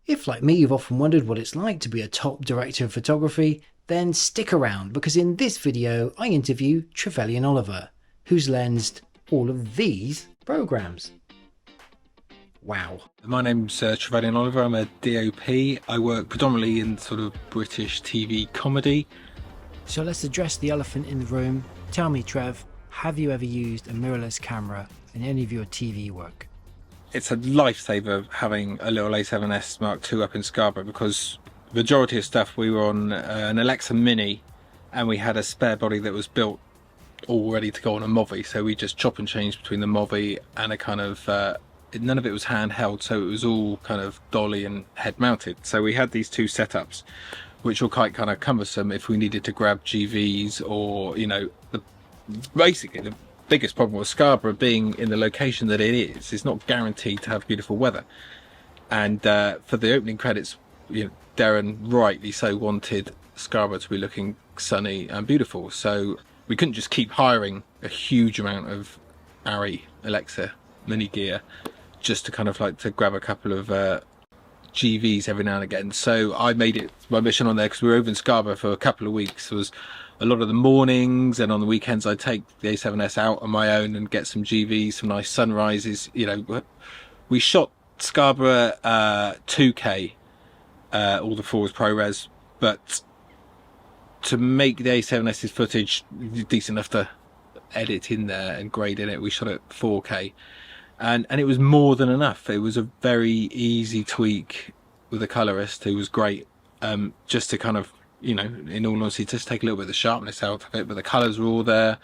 If, like me, you've often wondered what it's like to be a top director of photography, then stick around, because in this video I interview Trevelyan Oliver, who's lensed all of these programs. Wow. My name's Trevelyan Oliver. I'm a DOP. I work predominantly in sort of British TV comedy. So let's address the elephant in the room. Tell me, Trev, have you ever used a mirrorless camera in any of your TV work? It's a lifesaver having a little A7S Mark II up in Scarborough, because the majority of stuff we were on an Alexa Mini, and we had a spare body that was built all ready to go on a Movi, so we just chop and change between the Movi and a kind of none of it was handheld, so it was all kind of dolly and head mounted. So we had these two setups which were quite kind of cumbersome if we needed to grab GVs, or basically the biggest problem with Scarborough being in the location that it is, it's not guaranteed to have beautiful weather. And for the opening credits, Darren rightly so wanted Scarborough to be looking sunny and beautiful, so we couldn't just keep hiring a huge amount of Arri Alexa Mini gear just to kind of like to grab a couple of GVs every now and again. So I made it my mission on there, because we were over in Scarborough for a couple of weeks. It was a lot of the mornings, and on the weekends I'd take the A7S out on my own and get some GVs, some nice sunrises. We shot Scarborough 2K, all the fours ProRes, but to make the A7S's footage decent enough to edit in there and grade in it, we shot it 4K. And it was more than enough. It was a very easy tweak with a colorist who was great, just to kind of, in all honesty, just take a little bit of the sharpness out of it. But the colours were all there,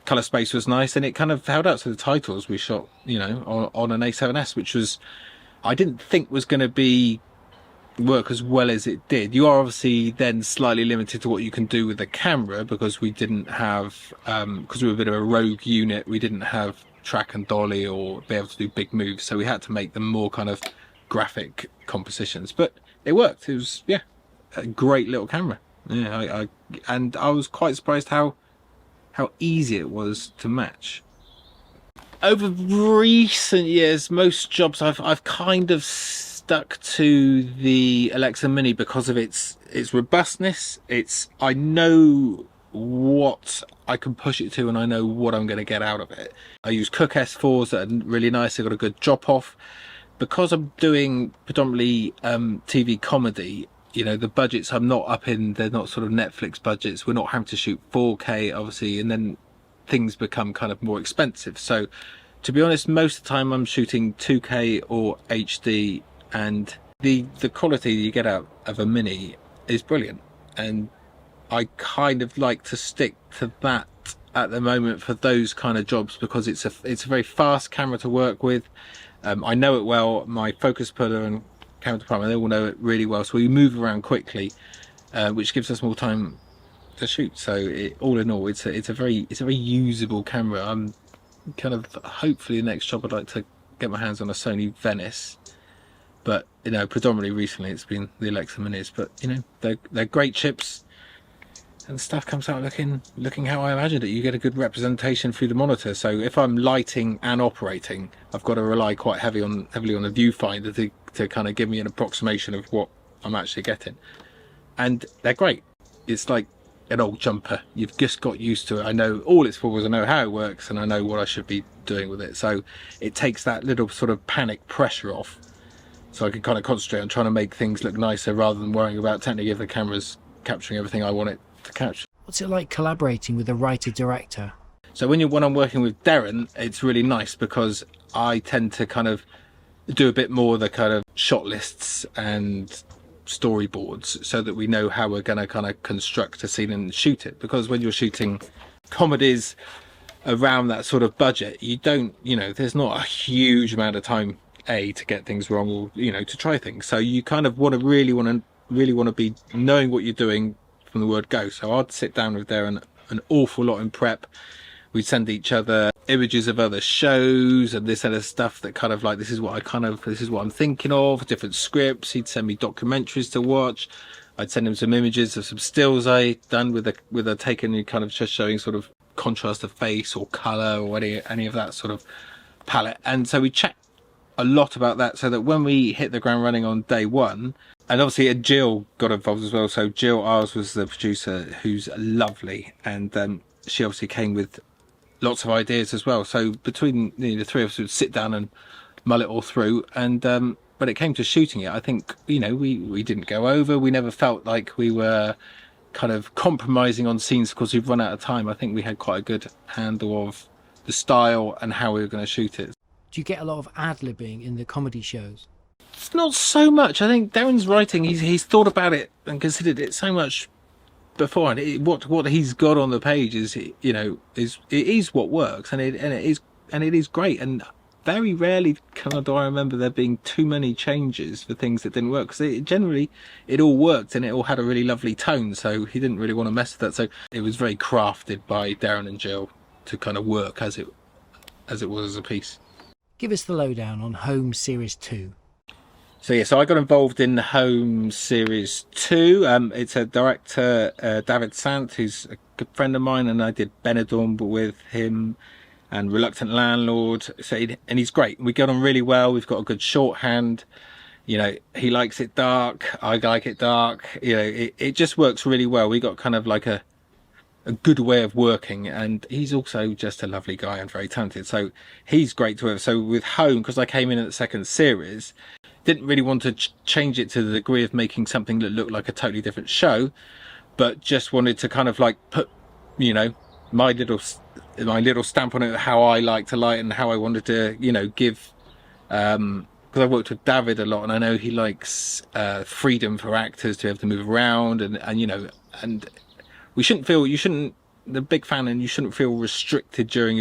colour space was nice, and it kind of held up to the titles we shot, on an A7S, which was, I didn't think was going to work as well as it did. You are obviously then slightly limited to what you can do with the camera, because we didn't have, because we were a bit of a rogue unit, we didn't have track and dolly or be able to do big moves, so we had to make them more kind of graphic compositions, but it worked. It was a great little camera. I was quite surprised how easy it was to match. Over recent years, most jobs I've kind of stuck to the Alexa Mini because of its robustness. I know what I can push it to, and I know what I'm going to get out of it. I use Cooke S4s that are really nice. They've got a good drop off. Because I'm doing predominantly TV comedy, the budgets I'm not up in, they're not sort of Netflix budgets. We're not having to shoot 4K obviously, and then things become kind of more expensive. So to be honest, most of the time I'm shooting 2K or HD, and the quality you get out of a Mini is brilliant, and I kind of like to stick to that at the moment for those kind of jobs, because it's a very fast camera to work with. I know it well. My focus puller and camera department, they all know it really well, so we move around quickly, which gives us more time to shoot. So all in all, it's a very usable camera. I'm kind of, hopefully the next job I'd like to get my hands on a Sony Venice, but predominantly recently it's been the Alexa Minis. But they're great chips, and stuff comes out looking how I imagined it. You get a good representation through the monitor. So if I'm lighting and operating, I've got to rely quite heavily on the viewfinder to kind of give me an approximation of what I'm actually getting. And they're great. It's like an old jumper. You've just got used to it. I know all it's for, I know how it works, and I know what I should be doing with it. So it takes that little sort of panic pressure off, so I can kind of concentrate on trying to make things look nicer, rather than worrying about technically if the camera's capturing everything I want it to catch. What's it like collaborating with a writer-director? So when I'm working with Darren, it's really nice, because I tend to kind of do a bit more of the kind of shot lists and storyboards, so that we know how we're going to kind of construct a scene and shoot it. Because when you're shooting comedies around that sort of budget, you don't, there's not a huge amount of time to get things wrong, or to try things. So you kind of really want to be knowing what you're doing from the word go. So I'd sit down with Darren an awful lot in prep. We'd send each other images of other shows and this other stuff that kind of like, this is what I'm thinking of, different scripts. He'd send me documentaries to watch. I'd send him some images of some stills I'd done with a taken kind of just showing sort of contrast of face or colour or any of that sort of palette. And so we chat a lot about that, so that when we hit the ground running on day one, and obviously Jill got involved as well. So Jill ours was the producer, who's lovely, and she obviously came with lots of ideas as well. So between the three of us would sit down and mull it all through. And when it came to shooting it, I think we didn't go over. We never felt like we were kind of compromising on scenes because we've run out of time. I think we had quite a good handle of the style and how we were going to shoot it. Do you get a lot of ad-libbing in the comedy shows? It's not so much. I think Darren's writing, he's thought about it and considered it so much beforehand. What he's got on the page is it is what works, and it is great. And very rarely do I remember there being too many changes for things that didn't work, because generally it all worked and it all had a really lovely tone. So he didn't really want to mess with that. So it was very crafted by Darren and Jill to kind of work as it was as a piece. Give us the lowdown on Home Series 2. So I got involved in the Home Series 2. It's a director, David Sant, who's a good friend of mine, and I did Benidorm with him and Reluctant Landlord. And he's great. We get on really well. We've got a good shorthand. He likes it dark. I like it dark. It just works really well. We got kind of like a good way of working, and he's also just a lovely guy and very talented. So he's great to have. So with Home, because I came in at the second series, didn't really want to change it to the degree of making something that looked like a totally different show, but just wanted to kind of like put, my little stamp on it, how I like to light and how I wanted to, give, because I worked with David a lot, and I know he likes freedom for actors to have to move around, and you shouldn't, the big fan, and you shouldn't feel restricted during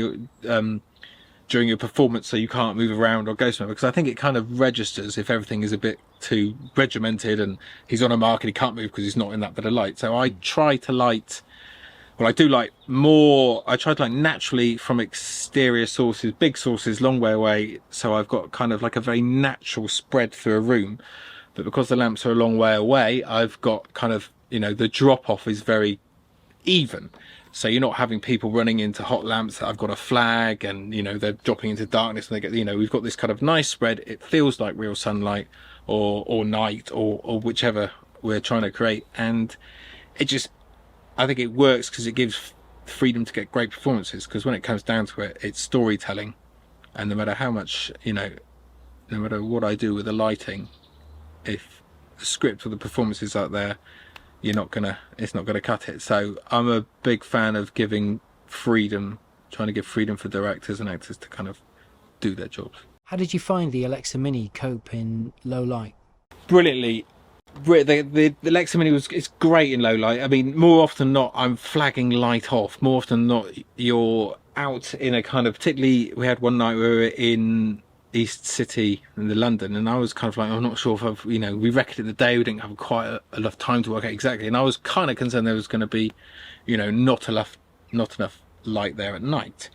your performance, so you can't move around or go somewhere, because I think it kind of registers if everything is a bit too regimented and he's on a mark and he can't move because he's not in that bit of light. So I try to light, well, I do light more, I try to light naturally from exterior sources, big sources, long way away, so I've got kind of like a very natural spread through a room. But because the lamps are a long way away, I've got kind of, the drop off is very even, so you're not having people running into hot lamps that I've got a flag and they're dropping into darkness, and they get, we've got this kind of nice spread. It feels like real sunlight or night or whichever we're trying to create, and I think it works because it gives freedom to get great performances, because when it comes down to it, it's storytelling, and no matter how much no matter what I do with the lighting, if the script or the performances out there, it's not gonna cut it. So I'm a big fan of giving freedom, trying to give freedom for directors and actors to kind of do their jobs. How did you find the Alexa Mini cope in low light? Brilliantly. The Alexa Mini is great in low light. I mean, more often than not, I'm flagging light off. More often than not, you're out in a kind of, particularly we had one night where we were in East City in London, and I was kind of like, I'm not sure if I've, we reckoned it the day, we didn't have quite enough time to work out exactly, and I was kind of concerned there was going to be, not enough light there at night.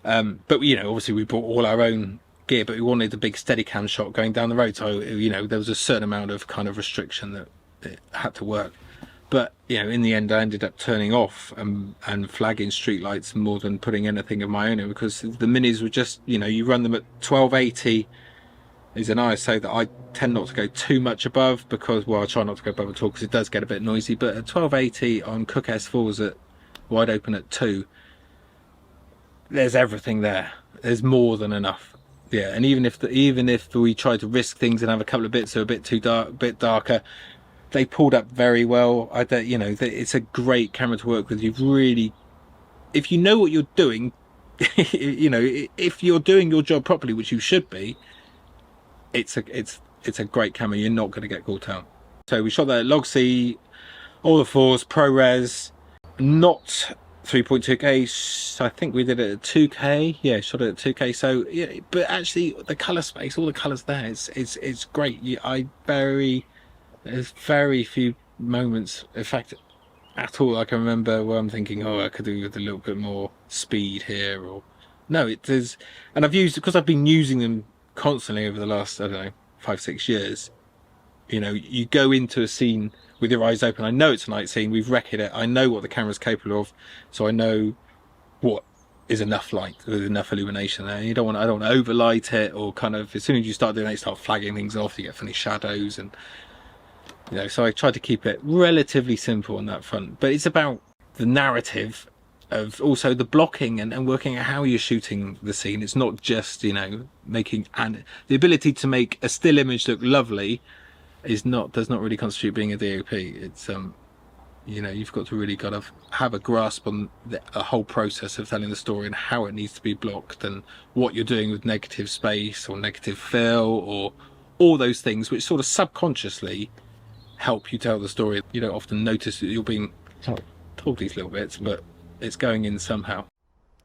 But obviously we brought all our own gear, but we wanted a big Steadicam shot going down the road, so there was a certain amount of kind of restriction that it had to work. But in the end, I ended up turning off and flagging streetlights more than putting anything of my own in, because the minis were just, you run them at 1280 is an ISO that I tend not to go too much above, because, well, I try not to go above at all because it does get a bit noisy. But at 1280 on Cook S4s at wide open at 2, there's everything there. There's more than enough. Yeah, and even if we try to risk things and have a couple of bits that are a bit too dark, a bit darker, they pulled up very well. It's a great camera to work with. You've really, if you know what you're doing, if you're doing your job properly, which you should be, it's a great camera. You're not going to get caught out. So we shot that at Log C, all the fours, ProRes, not 3.2K. I think we did it at 2K. Yeah, shot it at 2K. So yeah, but actually the color space, all the colors there, it's great. There's very few moments, in fact, at all I can remember where I'm thinking, oh, I could do with a little bit more speed here, or no, it is. And because I've been using them constantly over the last, 5-6 years. You go into a scene with your eyes open. I know it's a night scene. We've wrecked it. I know what the camera's capable of, so I know what is enough light, with enough illumination there. I don't want to overlight it, or kind of, as soon as you start doing it, you start flagging things off, you get funny shadows, and so I try to keep it relatively simple on that front. But it's about the narrative of also the blocking and working out how you're shooting the scene. It's not just, making, and the ability to make a still image look lovely does not really constitute being a DOP. It's you've got to really kind of have a grasp on a whole process of telling the story and how it needs to be blocked, and what you're doing with negative space or negative fill, or all those things which sort of subconsciously help you tell the story. You don't often notice that you're being told these little bits, but it's going in somehow.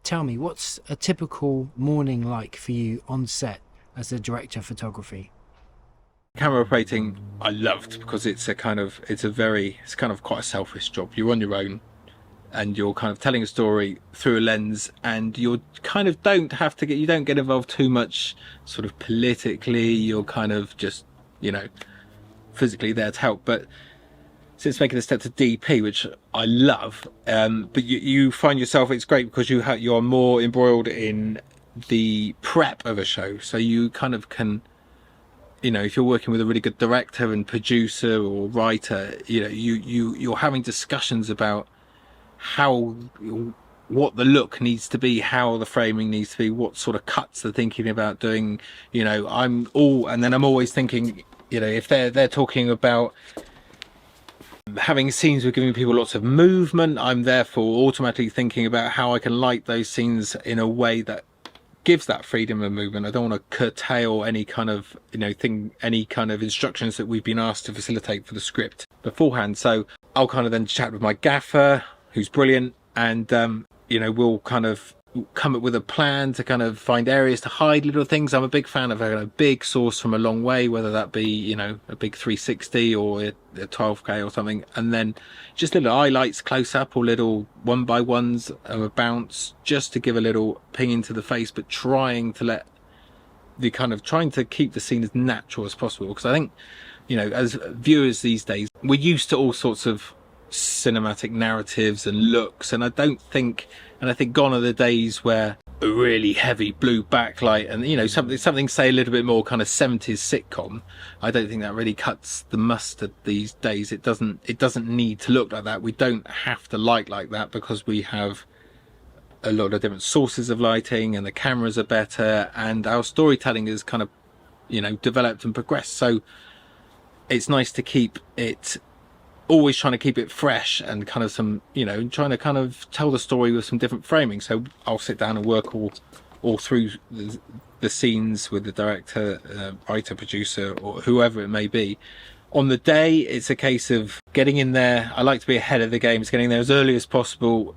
Tell me, what's a typical morning like for you on set as a director of photography? Camera operating I loved, because it's kind of quite a selfish job. You're on your own, and you're kind of telling a story through a lens, and you kind of don't get involved too much sort of politically. You're kind of just physically there to help. But since making the step to DP, which I love, but you find yourself, it's great because you're more embroiled in the prep of a show, so you kind of can, if you're working with a really good director and producer or writer, you're having discussions about what the look needs to be, how the framing needs to be, what sort of cuts they're thinking about doing. I'm always thinking, if they're talking about having scenes with giving people lots of movement, I'm therefore automatically thinking about how I can light those scenes in a way that gives that freedom of movement. I don't want to curtail any kind of any kind of instructions that we've been asked to facilitate for the script beforehand. So I'll kind of then chat with my gaffer, who's brilliant, and we'll kind of come up with a plan to kind of find areas to hide little things. I'm a big fan of having a big source from a long way, whether that be a big 360 or a 12K or something, and then just little highlights close up, or little 1x1s of a bounce, just to give a little ping into the face, but trying to keep the scene as natural as possible. Because I think as viewers these days, we're used to all sorts of cinematic narratives and looks, and I think gone are the days where a really heavy blue backlight and something say a little bit more kind of 70s sitcom. I don't think that really cuts the mustard these days. It doesn't need to look like that. We don't have to light like that, because we have a lot of different sources of lighting, and the cameras are better, and our storytelling is kind of developed and progressed. So it's nice to keep it, always trying to keep it fresh, and kind of some trying to kind of tell the story with some different framing. So I'll sit down and work all through the scenes with the director, writer, producer, or whoever it may be. On the day, it's a case of getting in there. I like to be ahead of the game. It's getting there as early as possible,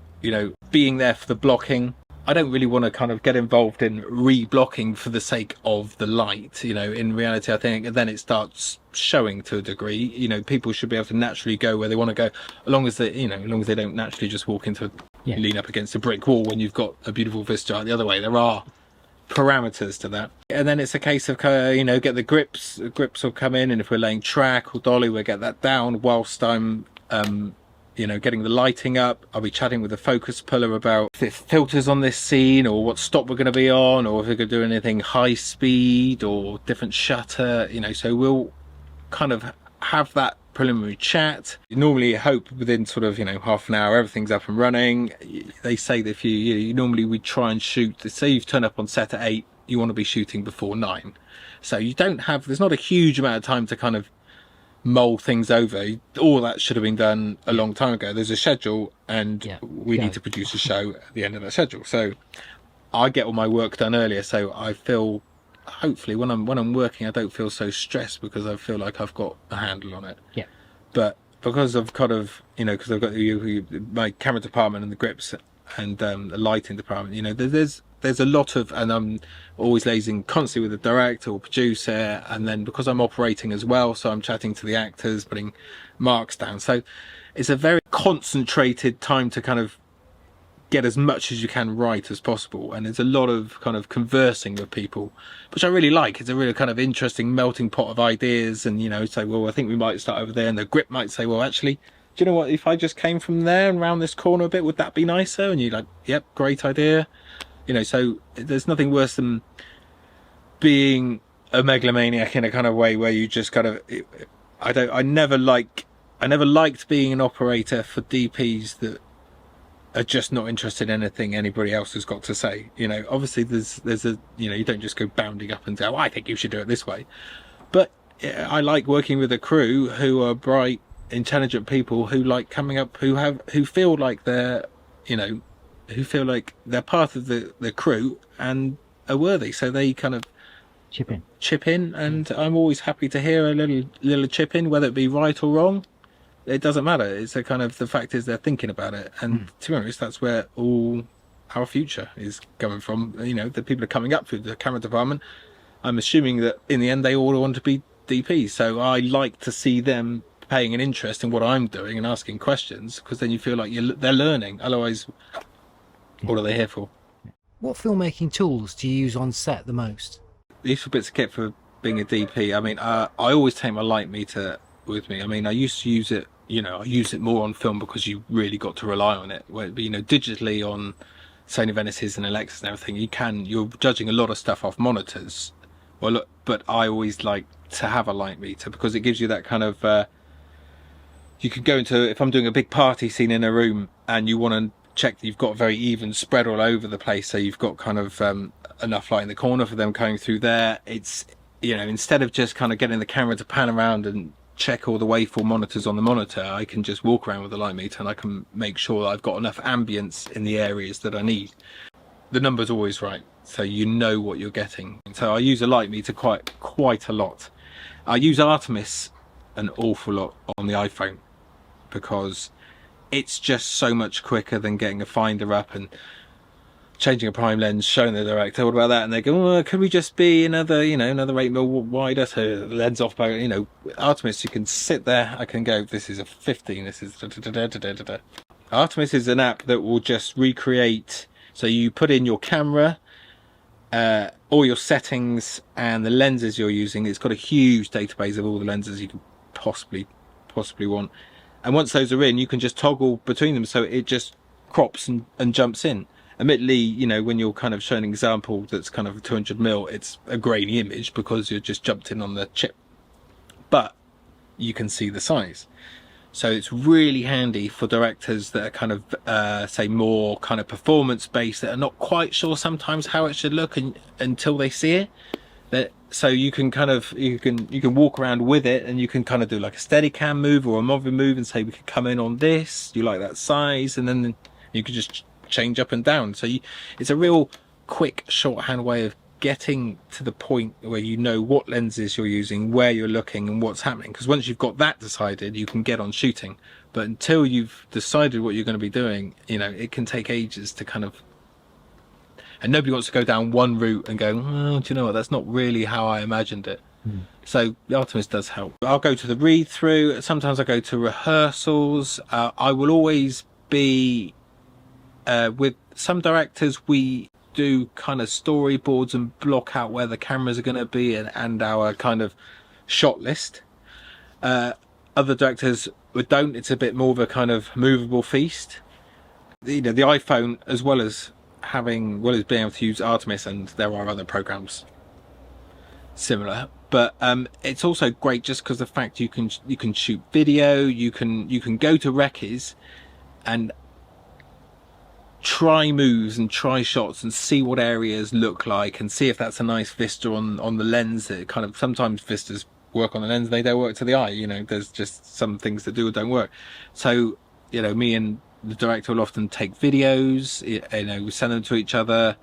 being there for the blocking. I don't really want to kind of get involved in re-blocking for the sake of the light. In reality, I think then it starts showing to a degree. People should be able to naturally go where they want to go, as long as they don't naturally just walk into lean up against a brick wall when you've got a beautiful vista the other way. There are parameters to that. And then it's a case of get the grips. The grips will come in, and if we're laying track or dolly, we'll get that down whilst I'm getting the lighting up. I'll be chatting with the focus puller about filters on this scene, or what stop we're going to be on, or if we're going to do anything high speed or different shutter. So we'll kind of have that preliminary chat. You normally hope within sort of half an hour everything's up and running. They say that if normally we try and shoot, say you've turned up on set at 8, you want to be shooting before 9, so there's not a huge amount of time to kind of mull things over. All that should have been done a long time ago. There's a schedule, and we need to produce a show at the end of that schedule. So I get all my work done earlier, so I feel, hopefully when I'm working, I don't feel so stressed, because I feel like I've got a handle on it. But because I've kind of because I've got my camera department and the grips and the lighting department, there's a lot of, and I'm always liaising constantly with the director or producer, and then because I'm operating as well, so I'm chatting to the actors, putting marks down. So it's a very concentrated time to kind of get as much as you can right as possible, and there's a lot of kind of conversing with people, which I really like. It's a really kind of interesting melting pot of ideas, and say, well, I think we might start over there, and the grip might say, well, actually do you know what, if I just came from there and round this corner a bit, would that be nicer? And you're like, yep, great idea. You know, so there's nothing worse than being a megalomaniac in a kind of way where you just kind of, I never liked being an operator for DPs that are just not interested in anything anybody else has got to say. You know, obviously there's a, you know, you don't just go bounding up and say, oh, I think you should do it this way. But I like working with a crew who are bright, intelligent people who like coming up, who feel like they're, you know, who feel like they're part of the crew and are worthy. So they kind of chip in, and I'm always happy to hear a little chip in, whether it be right or wrong. It doesn't matter. It's a kind of, the fact is they're thinking about it, and to be honest, that's where all our future is coming from. You know, the people are coming up through the camera department. I'm assuming that in the end they all want to be DPs, so I like to see them paying an interest in what I'm doing and asking questions, because then you feel like they're learning. Otherwise, what are they here for? What filmmaking tools do you use on set the most? The useful bits of kit for being a DP. I mean, I always take my light meter with me. I mean, I used to use it, you know, I use it more on film because you really got to rely on it. Where, you know, digitally on Sony Venice's and Alexas and everything, you're judging a lot of stuff off monitors. Well, look, but I always like to have a light meter because it gives you that kind of, you could go into, if I'm doing a big party scene in a room and you want to check that you've got a very even spread all over the place, so you've got kind of enough light in the corner for them going through there. It's, you know, instead of just kind of getting the camera to pan around and check all the waveform monitors on the monitor, I can just walk around with the light meter and I can make sure that I've got enough ambience in the areas that I need. The number's always right, so you know what you're getting. So I use a light meter quite a lot. I use Artemis an awful lot on the iPhone because it's just so much quicker than getting a finder up and changing a prime lens, showing the director, what about that? And they go, oh, could we just be another 8mm wider, so the lens off by, you know, Artemis, you can sit there, I can go, this is a 15, this is da-da-da-da-da-da. Artemis is an app that will just recreate, so you put in your camera, all your settings and the lenses you're using. It's got a huge database of all the lenses you can possibly want. And once those are in, you can just toggle between them, so it just crops and jumps in. Admittedly, you know, when you're kind of showing an example that's kind of 200mm, it's a grainy image because you're just jumped in on the chip. But you can see the size. So it's really handy for directors that are kind of, say, more kind of performance-based, that are not quite sure sometimes how it should look until they see it. So you can kind of, you can walk around with it, and you can kind of do like a Steadicam move or a moving move and say, we could come in on this, you like that size, and then you can just change up and down. So it's a real quick shorthand way of getting to the point where you know what lenses you're using, where you're looking, and what's happening. Because once you've got that decided, you can get on shooting. But until you've decided what you're going to be doing, you know, it can take ages to kind of, and nobody wants to go down one route and go, oh, do you know what, that's not really how I imagined it. So the Artemis does help. I'll go to the read through, sometimes I go to rehearsals. I will always be with some directors, we do kind of storyboards and block out where the cameras are going to be and our kind of shot list. Other directors don't. It's a bit more of a kind of movable feast. You know, the iPhone, as well as being able to use Artemis, and there are other programs similar, but it's also great just because the fact you can shoot video, you can go to recce's and try moves and try shots and see what areas look like and see if that's a nice vista on the lens. It kind of, sometimes vistas work on the lens, they don't work to the eye, you know, there's just some things that do or don't work. So, you know, me and the director will often take videos, you know, we send them to each other.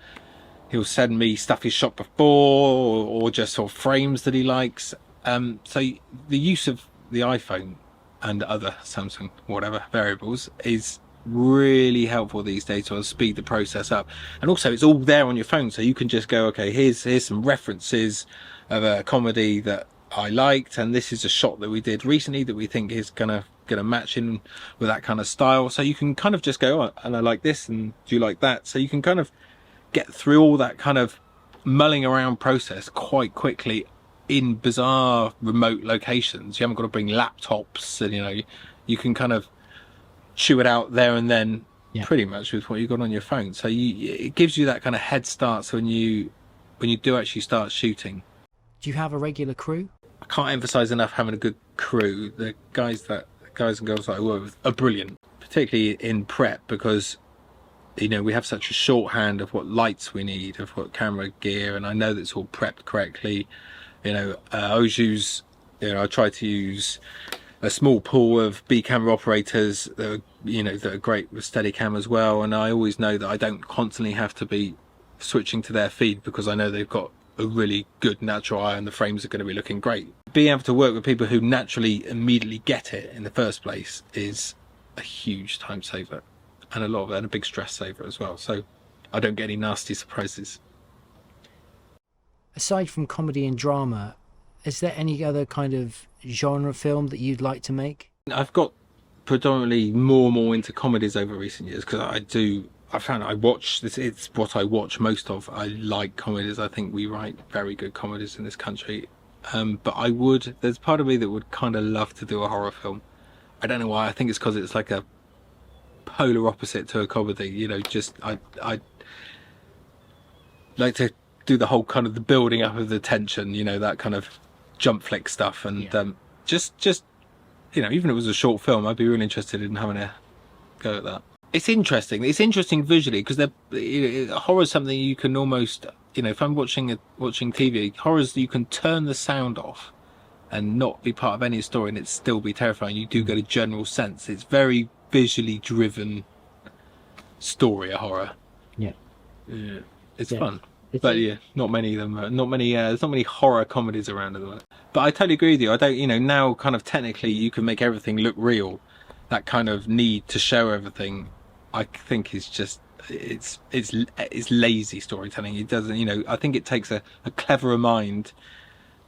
He'll send me stuff he's shot before or just sort of frames that he likes. So the use of the iPhone and other Samsung whatever variables is really helpful these days to speed the process up. And also it's all there on your phone, so you can just go, okay, here's some references of a comedy that I liked, and this is a shot that we did recently that we think is gonna match in with that kind of style. So you can kind of just go, oh, and I like this, and do you like that? So you can kind of get through all that kind of mulling around process quite quickly in bizarre remote locations. You haven't got to bring laptops, and you know, you can kind of chew it out there and then, Yeah. pretty much with what you got on your phone. So it gives you that kind of head start. So when you do actually start shooting. Do you have a regular crew? I can't emphasize enough having a good crew. The guys and girls that I work with are brilliant, particularly in prep, because we have such a shorthand of what lights we need, of what camera gear, and I know that it's all prepped correctly. I always use, I try to use a small pool of B camera operators that are great with Steadicam as well, and I always know that I don't constantly have to be switching to their feed, because I know they've got a really good natural eye and the frames are going to be looking great. Being able to work with people who naturally immediately get it in the first place is a huge time saver, and a big stress saver as well, so I don't get any nasty surprises. Aside from comedy and drama, is there any other kind of genre film that you'd like to make? I've got predominantly more into comedies over recent years, because I found I watch this. It's what I watch most of. I like comedies. I think we write very good comedies in this country. But there's part of me that would kind of love to do a horror film. I don't know why. I think it's because it's like a polar opposite to a comedy. I like to do the whole kind of the building up of the tension. That kind of jump flick stuff, and just even if it was a short film, I'd be really interested in having a go at that. It's interesting. It's interesting visually, because horror is something you can almost, if I'm watching TV, horrors, you can turn the sound off and not be part of any story and it still be terrifying. You do get a general sense. It's very visually driven story, a horror. Yeah. It's fun. But not many of them. There's not many horror comedies around at the moment. But I totally agree with you. I don't, now kind of technically you can make everything look real. That kind of need to show everything, I think, is just it's lazy storytelling. It doesn't, I think it takes a cleverer mind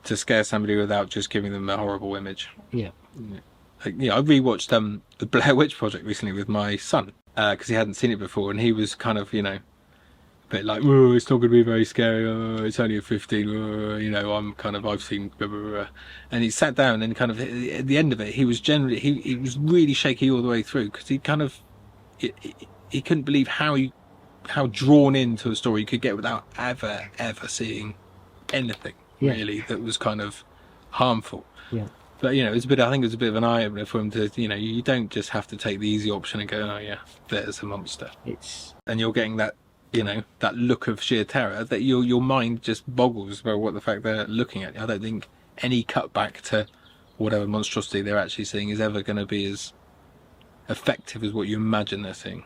to scare somebody without just giving them a horrible image. Yeah. I rewatched the Blair Witch Project recently with my son, because he hadn't seen it before, and he was kind of, a bit like, oh, it's not going to be very scary, it's only a 15, I've seen blah, blah, blah. And he sat down, and kind of at the end of it, he was he was really shaky all the way through, because he kind of he couldn't believe how drawn into a story you could get without ever seeing anything really that was kind of harmful. But I think it was a bit of an eye opener for him to, you don't just have to take the easy option and go, oh yeah, there's a monster. And you're getting that, that look of sheer terror that your mind just boggles about what the fact they're looking at. I don't think any cutback to whatever monstrosity they're actually seeing is ever going to be as effective as what you imagine they're seeing.